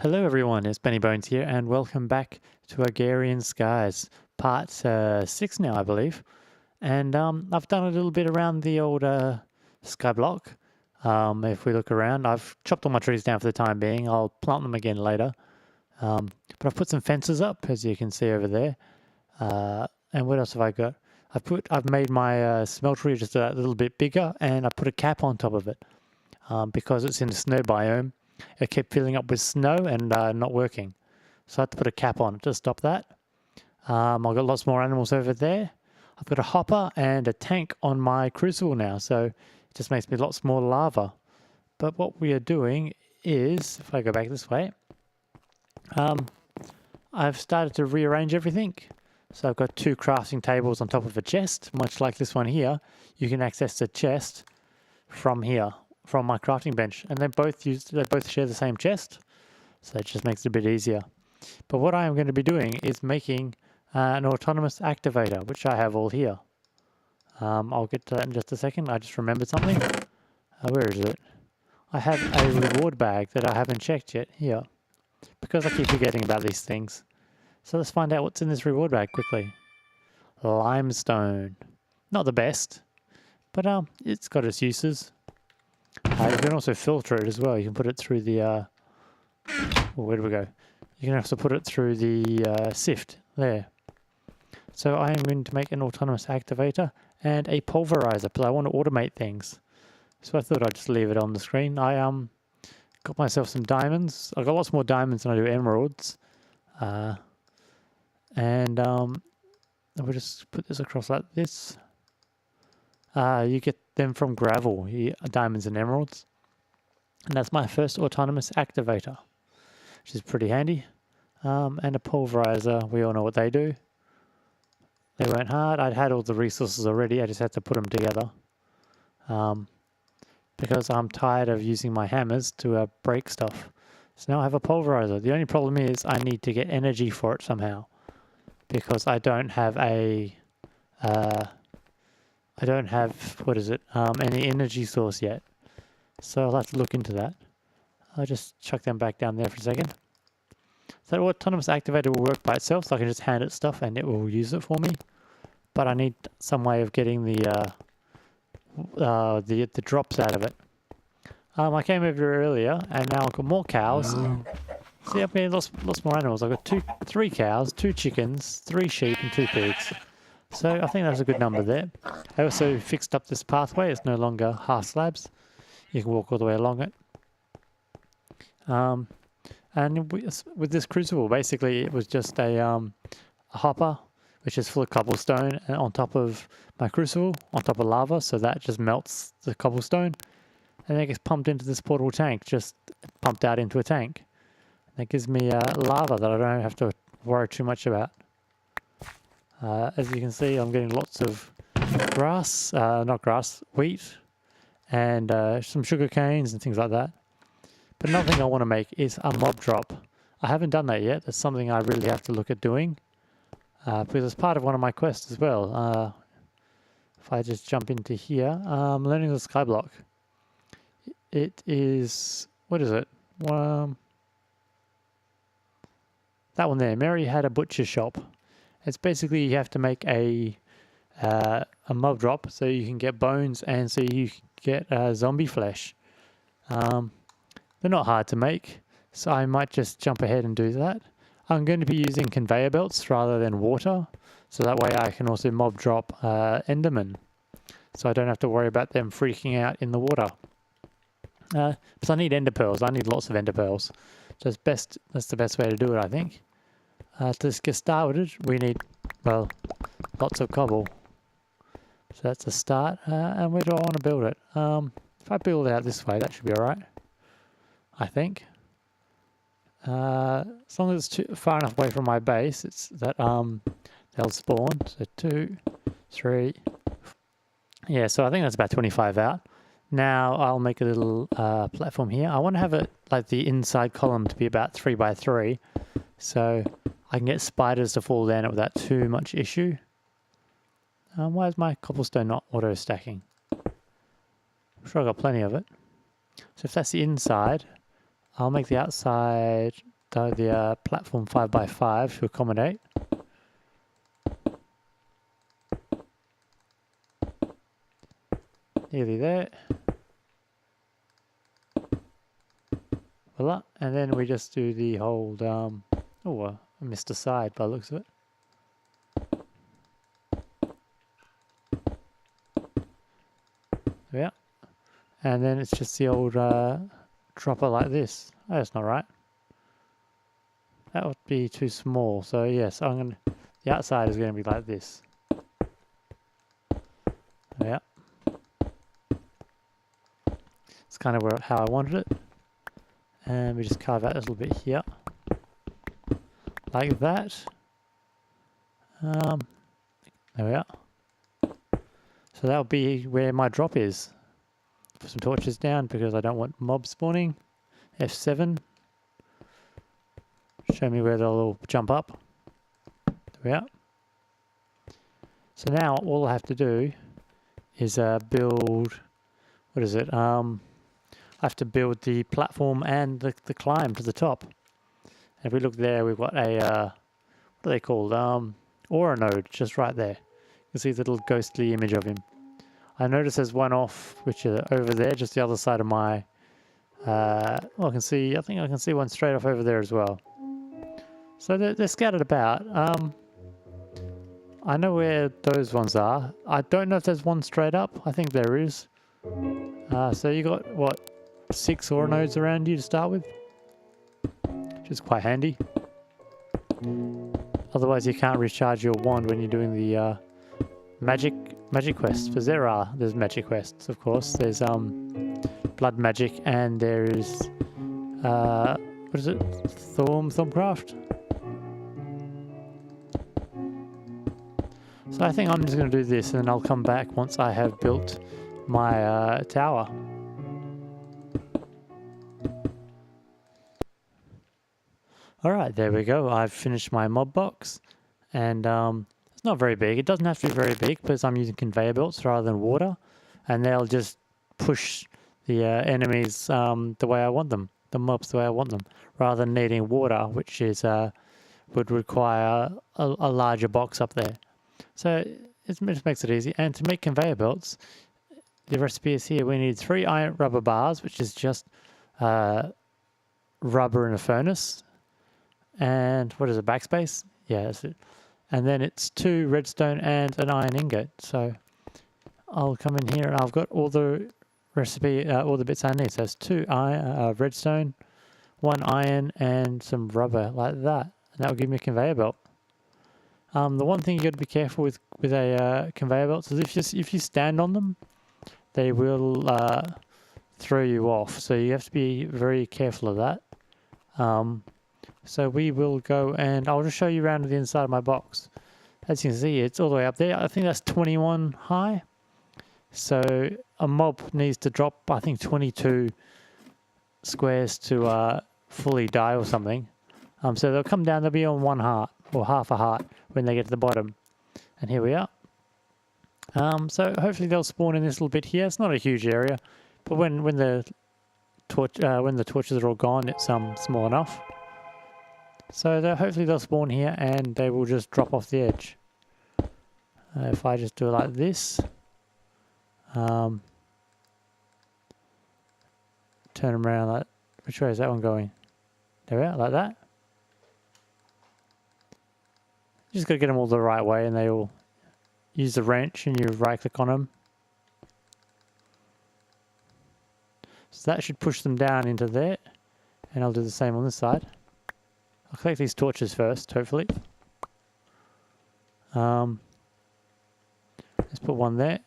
Hello everyone, it's Benny Bones here and welcome back to Agrarian Skies, part 6 now I believe. And I've done a little bit around the old sky block. If we look around, I've chopped all my trees down for the time being. I'll plant them again later. But I've put some fences up, as you can see over there. And what else have I got? I've made my smeltery just a little bit bigger, and I put a cap on top of it because it's in the snow biome. It kept filling up with snow and not working. So I had to put a cap on it to stop that. I've got lots more animals over there. I've got a hopper and a tank on my crucible now, so it just makes me lots more lava. But what we are doing is, if I go back this way, I've started to rearrange everything. So I've got two crafting tables on top of a chest, much like this one here. You can access the chest from here, from my crafting bench, and they both share the same chest, so it just makes it a bit easier. But what I am going to be doing is making an autonomous activator, which I have all here. I'll get to that in just a second. I just remembered something. Where is it? I have a reward bag that I haven't checked yet here, because I keep forgetting about these things. So let's find out what's in this reward bag quickly. Limestone. Not the best, but it's got its uses. You can also filter it as well. You can put it through the, where do we go? You can also put it through the sift there. So I am going to make an autonomous activator and a pulverizer, but I want to automate things. So I thought I'd just leave it on the screen. I got myself some diamonds. I got lots more diamonds than I do emeralds. And we'll just put this across like this. You get them from gravel, diamonds and emeralds. And that's my first autonomous activator, which is pretty handy. And a pulverizer, we all know what they do. They weren't hard. I'd had all the resources already. I just had to put them together. Because I'm tired of using my hammers to break stuff. So now I have a pulverizer. The only problem is I need to get energy for it somehow. Because I don't have any energy source yet. So I'll have to look into that. I'll just chuck them back down there for a second. So the autonomous activator will work by itself, so I can just hand it stuff and it will use it for me. But I need some way of getting the drops out of it. I came over here earlier and now I've got more cows. See, I've got lots more animals. I've got three cows, 2 chickens, 3 sheep and 2 pigs. So I think that's a good number there. I also fixed up this pathway. It's no longer half slabs. You can walk all the way along it. And with this crucible, basically it was just a hopper, which is full of cobblestone, and on top of my crucible, on top of lava, so that just melts the cobblestone, and then it gets pumped into this portable tank, just pumped out into a tank. That gives me lava that I don't have to worry too much about. As you can see, I'm getting lots of grass, wheat, and some sugar canes and things like that. But another thing I want to make is a mob drop. I haven't done that yet. That's something I really have to look at doing. Because it's part of one of my quests as well. If I just jump into here, learning the skyblock. It is, what is it? That one there, Mary had a butcher shop. It's basically you have to make a mob drop so you can get bones and so you get zombie flesh. They're not hard to make, so I might just jump ahead and do that. I'm going to be using conveyor belts rather than water, so that way I can also mob drop endermen, so I don't have to worry about them freaking out in the water. Because I need ender pearls. I need lots of ender pearls. So that's the best way to do it, I think. To get started, we need, well, lots of cobble. So that's a start. And where do I want to build it? If I build it out this way, that should be alright, I think. As long as it's far enough away from my base, it's that they'll spawn. So 2, 3. Yeah, so I think that's about 25 out. Now I'll make a little platform here. I want to have it like the inside column to be about 3 by 3, so I can get spiders to fall down it without too much issue. Why is my cobblestone not auto stacking? I'm sure I've got plenty of it. So if that's the inside, I'll make the outside the platform 5x5 to accommodate. Nearly there. Voila. And then we just do the whole, I missed a side by the looks of it. Yeah. And then it's just the old dropper like this. Oh, that's not right. That would be too small. So yes, the outside is going to be like this. Yeah. It's kind of how I wanted it. And we just carve out a little bit here. Like that. There we are. So that'll be where my drop is. Put some torches down because I don't want mobs spawning. F7. Show me where they'll all jump up. There we are. So now all I have to do is build, what is it? I have to build the platform and the climb to the top. If we look there, we've got a, what are they called? Aura node just right there. You can see the little ghostly image of him. I notice there's one off, which is over there, just the other side of my, I think I can see one straight off over there as well. So they're scattered about. I know where those ones are. I don't know if there's one straight up. I think there is. So you got, what, 6 aura nodes around you to start with? Which is quite handy. Otherwise you can't recharge your wand when you're doing the magic quests. Because there's magic quests, of course. There's blood magic and there is, what is it? Thorncraft? So I think I'm just going to do this and then I'll come back once I have built my tower. Alright, there we go. I've finished my mob box and it's not very big. It doesn't have to be very big because I'm using conveyor belts rather than water, and they'll just push the enemies the way I want them, the mobs the way I want them, rather than needing water, which is would require a larger box up there. So it just makes it easy. And to make conveyor belts, the recipe is here. We need 3 iron rubber bars, which is just rubber in a furnace. And what is it, backspace? Yeah, that's it. And then it's 2 redstone and an iron ingot. So I'll come in here and I've got all the recipe, all the bits I need. So it's 2 redstone, 1 iron, and some rubber like that. And that will give me a conveyor belt. The one thing you got to be careful with a conveyor belt is if you stand on them, they will throw you off. So you have to be very careful of that. So we will go and I'll just show you around the inside of my box. As you can see, it's all the way up there. I think that's 21 high. So a mob needs to drop, I think, 22 squares to fully die or something. So they'll come down, they'll be on 1 heart or half a heart when they get to the bottom. And here we are. So hopefully they'll spawn in this little bit here. It's not a huge area, but when the torches are all gone, it's small enough. So hopefully they'll spawn here and they will just drop off the edge. If I just do it like this, turn them around like, which way is that one going? There we are, like that. You just got to get them all the right way and they all use the wrench and you right click on them. So that should push them down into there, and I'll do the same on this side. I'll collect these torches first, hopefully. Let's put one there.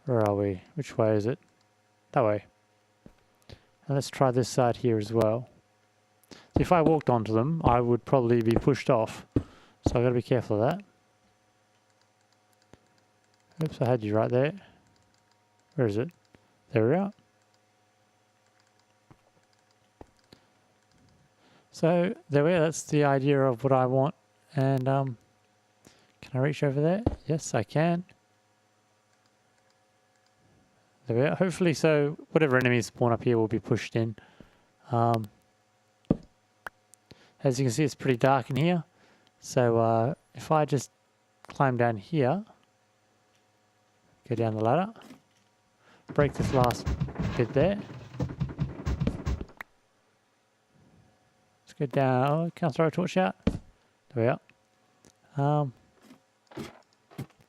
Where are we? Which way is it? That way. And let's try this side here as well. So if I walked onto them, I would probably be pushed off. So I've got to be careful of that. Oops, I had you right there. Where is it? There we are. So there we are. That's the idea of what I want. And can I reach over there? Yes, I can. There we are. Hopefully, so whatever enemies spawn up here will be pushed in. As you can see, it's pretty dark in here. So if I just climb down here, go down the ladder, break this last bit there. Let's go down. Oh, can I throw a torch out? There we are.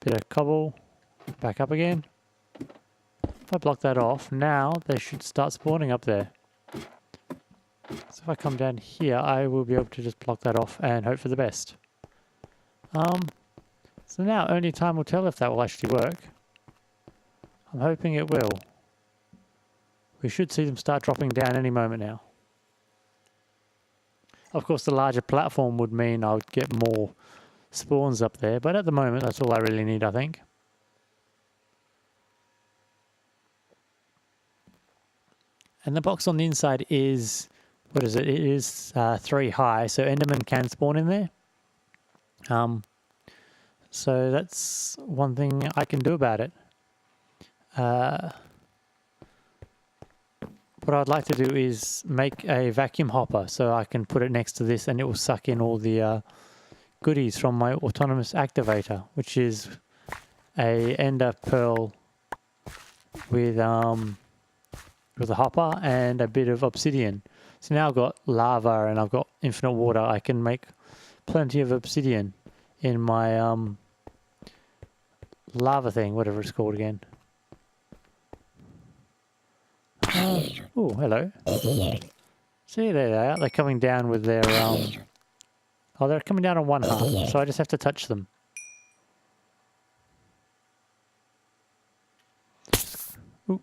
Bit of cobble. Back up again. If I block that off, now they should start spawning up there. So if I come down here, I will be able to just block that off and hope for the best. So now only time will tell if that will actually work. I'm hoping it will. We should see them start dropping down any moment now. Of course, the larger platform would mean I would get more spawns up there, but at the moment, that's all I really need, I think. And the box on the inside is, what is it? It is 3 high, so Enderman can spawn in there. So that's one thing I can do about it. What I'd like to do is make a vacuum hopper so I can put it next to this and it will suck in all the goodies from my autonomous activator, which is a ender pearl with a hopper and a bit of obsidian. So now I've got lava and I've got infinite water. I can make plenty of obsidian in my lava thing, whatever it's called again. Oh, hello. See, there they are. They're coming down with their... Oh, they're coming down on one heart, so I just have to touch them. Ooh.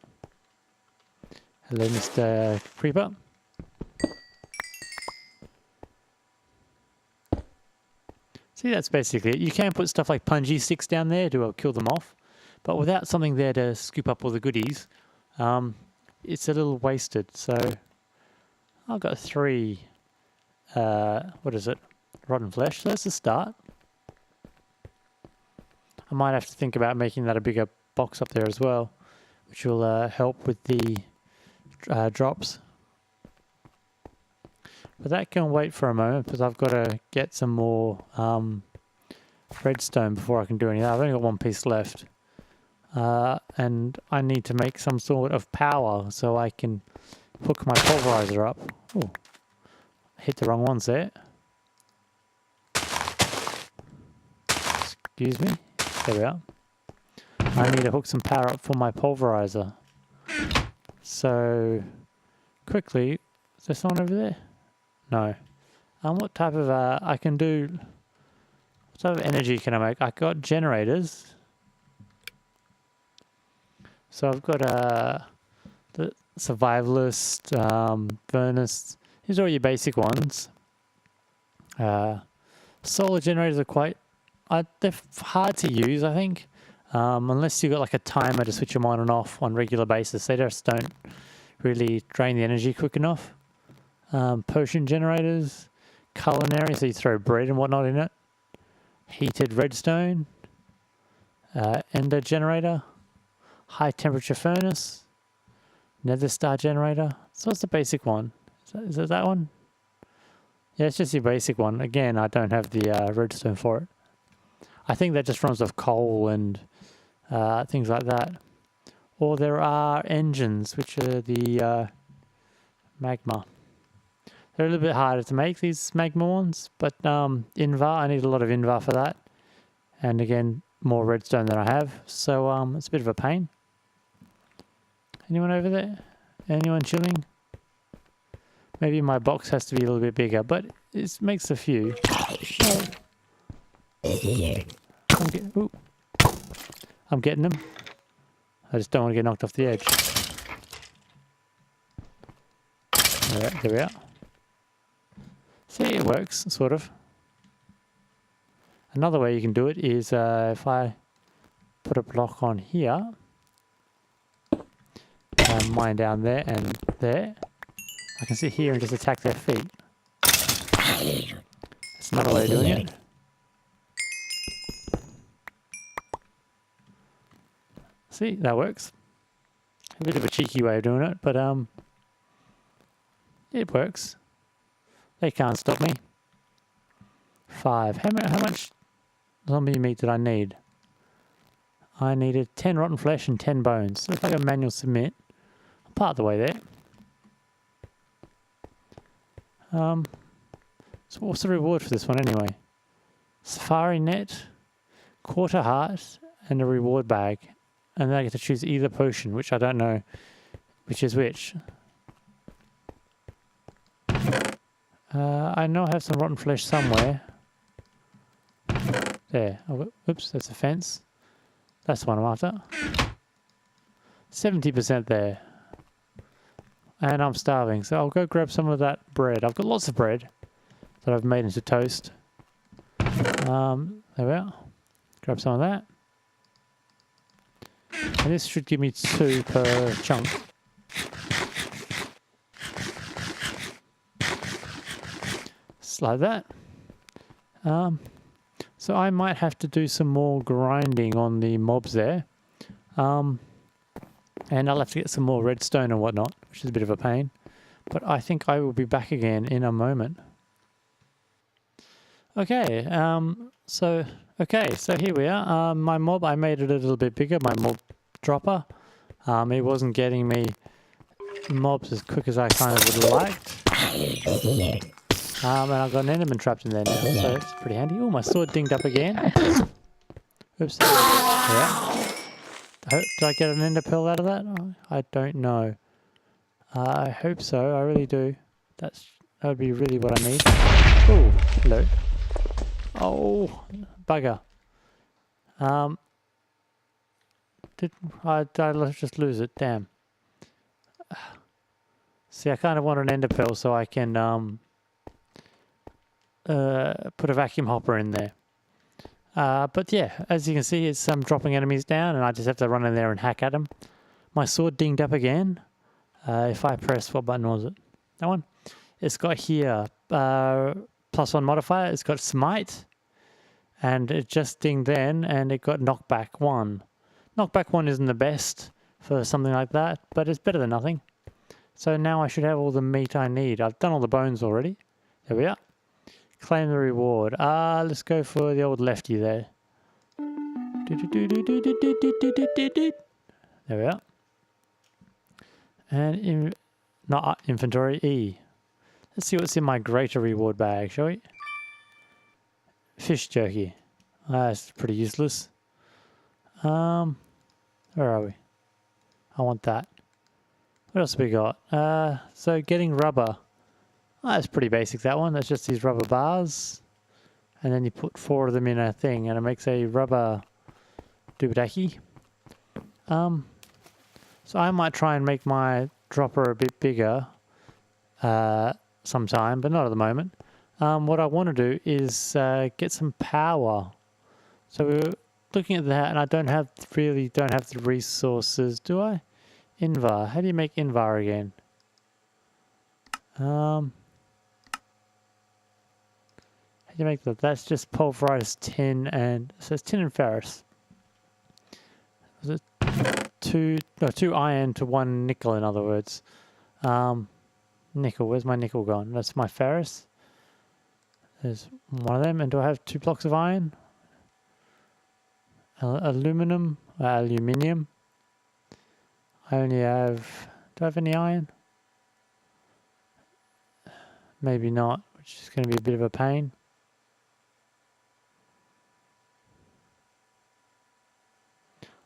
Hello, Mr. Creeper. See, that's basically it. You can put stuff like punji sticks down there to kill them off, but without something there to scoop up all the goodies, it's a little wasted. So I've got 3, what is it? Rotten flesh. So that's a start. I might have to think about making that a bigger box up there as well, which will help with the drops. But that can wait for a moment because I've got to get some more redstone before I can do anything. I've only got 1 piece left. And I need to make some sort of power so I can hook my pulverizer up. Oh, hit the wrong ones there. Excuse me. There we are. I need to hook some power up for my pulverizer. So, quickly, is there someone over there? No. What type of, I can do, what type of energy can I make? I got generators. So I've got the survivalist, furnace. These are all your basic ones. Solar generators are quite, they're hard to use, I think. Unless you've got like a timer to switch them on and off on a regular basis. They just don't really drain the energy quick enough. Potion generators, culinary, so you throw bread and whatnot in it. Heated redstone, ender generator, high temperature furnace, nether star generator. So what's the basic one? Is it that one? Yeah, it's just your basic one. Again, I don't have the redstone for it. I think that just runs off coal and things like that. Or there are engines, which are the magma. They're a little bit harder to make, these magma ones, but invar, I need a lot of invar for that. And again, more redstone than I have, so it's a bit of a pain. Anyone over there? Anyone chilling? Maybe my box has to be a little bit bigger, but it makes a few. I'm getting them. I just don't want to get knocked off the edge. Alright, there we are. See, it works, sort of. Another way you can do it is if I put a block on here, and mine down there and there, I can sit here and just attack their feet. That's another way of doing it. See, that works. A bit of a cheeky way of doing it, but it works. They can't stop me. 5. How much zombie meat did I need? I needed 10 rotten flesh and 10 bones. So it's like a manual submit. I'm part of the way there. So what's the reward for this one anyway? Safari net, quarter heart, and a reward bag. And then I get to choose either potion, which I don't know which is which. I know I have some rotten flesh somewhere. There. Oh, oops, that's a fence. That's the one I'm after. 70% there. And I'm starving, so I'll go grab some of that bread. I've got lots of bread that I've made into toast. There we are. Grab some of that. And this should give me 2 per chunk. Just like that. So I might have to do some more grinding on the mobs there. And I'll have to get some more redstone and whatnot, which is a bit of a pain. But I think I will be back again in a moment. Okay, so here we are. My mob, I made it a little bit bigger, my mob dropper. It wasn't getting me mobs as quick as I kind of would have liked. And I've got an enderman trapped in there now, so it's pretty handy. Oh, my sword dinged up again. Oops. Yeah. Did I get an ender pearl out of that? Oh, I don't know. I hope so. I really do. That would be really what I need. Oh, hello. Oh, bugger. Did I just lose it? Damn. See, I kind of want an ender pearl so I can put a vacuum hopper in there. But yeah, as you can see, it's dropping enemies down, and I just have to run in there and hack at them. My sword dinged up again. If I press, what button was it? That one? It's got here, +1 modifier. It's got smite, and it just dinged then, and it got knockback 1. Knockback 1 isn't the best for something like that, but it's better than nothing. So now I should have all the meat I need. I've done all the bones already. There we are. Claim the reward. Let's go for the old lefty there. There we are. And not inventory, E. Let's see what's in my greater reward bag, shall we? Fish jerky. That's pretty useless. Where are we? I want that. What else have we got? So getting rubber. That's pretty basic, that one. That's just these rubber bars. And then you put 4 of them in a thing, and it makes a rubber doobadaki. So I might try and make my dropper a bit bigger sometime, but not at the moment. What I want to do is get some power. So we're looking at that, and I don't have the resources, do I? Invar. How do you make Invar again? How do you make that? That's just pulverized tin and so it's tin and ferrous. Was it 2 iron to 1 nickel, in other words. Nickel. Where's my nickel gone? That's my ferrous. There's one of them. And do I have 2 blocks of iron? Aluminium. I only have... Do I have any iron? Maybe not, which is going to be a bit of a pain.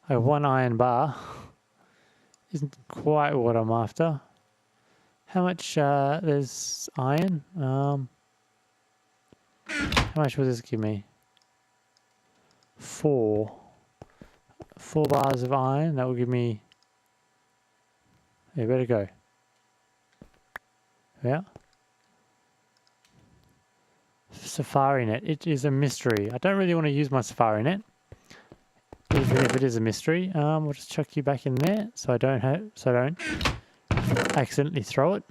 I have 1 iron bar. Isn't quite what I'm after. How much there's iron? How much will this give me? 4. 4 bars of iron. That will give me... Yeah, better go. Yeah. Safari net. It is a mystery. I don't really want to use my safari net, even if it is a mystery. We'll just chuck you back in there so I don't accidentally throw it.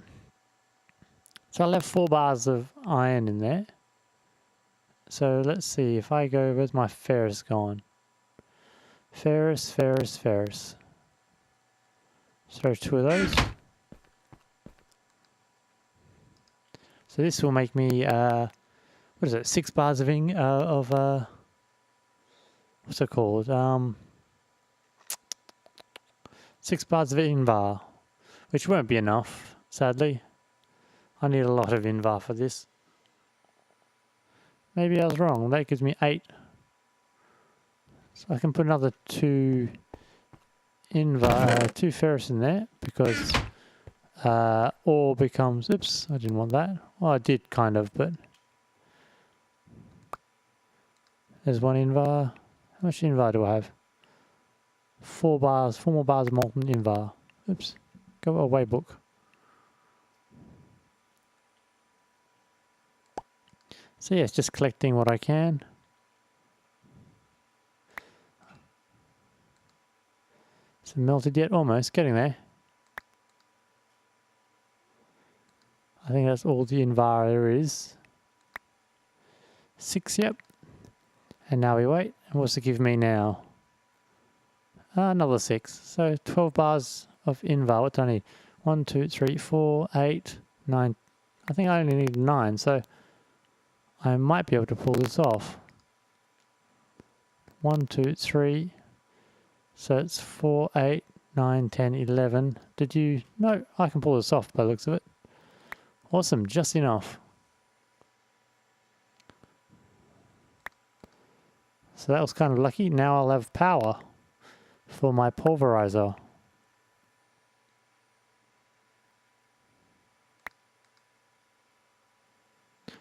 So I'll have 4 bars of iron in there. So let's see if I go. Where's my ferrous gone? Ferrous. Throw 2 of those. So this will make me, what is it, 6 bars of, what's it called? 6 bars of invar, which won't be enough, sadly. I need a lot of invar for this. Maybe I was wrong. That gives me 8. So I can put another 2 invar, 2 ferrous in there, because ore becomes, oops, I didn't want that. Well, I did kind of, but there's 1 invar. How much invar do I have? 4 bars, 4 more bars of molten invar. Oops, go away book. So yeah, it's just collecting what I can. Is it melted yet? Almost, getting there. I think that's all the invar there is. 6, yep. And now we wait. And what's it give me now? Another 6. So 12 bars of invar. What do I need? 1, 2, 3, 4, 8, 9. I think I only need 9, so I might be able to pull this off. 1, 2, 3. So it's 4, 8, 9, 10, 11. Did you? No, I can pull this off by the looks of it. Awesome, just enough. So that was kind of lucky. Now I'll have power for my pulverizer.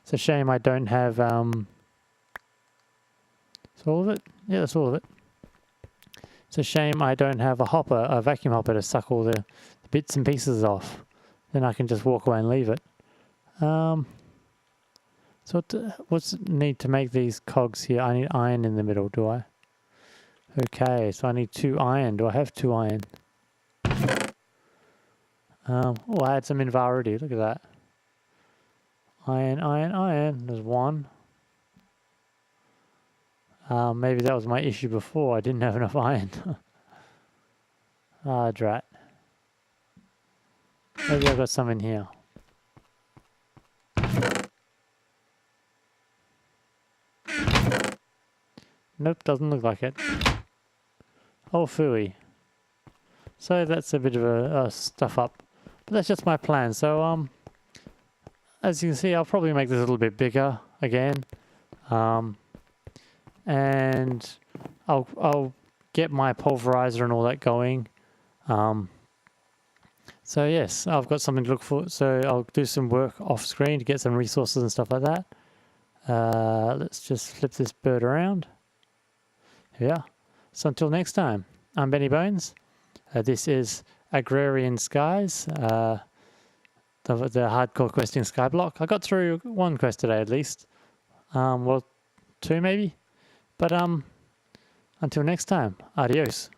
It's a shame I don't have, that's all of it? Yeah, that's all of it. It's a shame I don't have a vacuum hopper to suck all the bits and pieces off. Then I can just walk away and leave it. So what's need to make these cogs here? I need iron in the middle, do I? Okay, so I need 2 iron. Do I have 2 iron? Oh, I had some invar already. Look at that. Iron, iron, iron. There's 1. Maybe that was my issue before. I didn't have enough iron. Ah, drat. Maybe I've got some in here. Nope, doesn't look like it. Oh, phooey. So that's a bit of a stuff up. But that's just my plan. So, as you can see, I'll probably make this a little bit bigger again. And I'll get my pulverizer and all that going. So yes, I've got something to look for. So I'll do some work off screen to get some resources and stuff like that. Let's just flip this bird around. Yeah. So until next time, I'm Benny Bones. This is Agrarian Skies, the hardcore questing skyblock. I got through 1 quest today at least. Well, 2 maybe. But until next time, adios.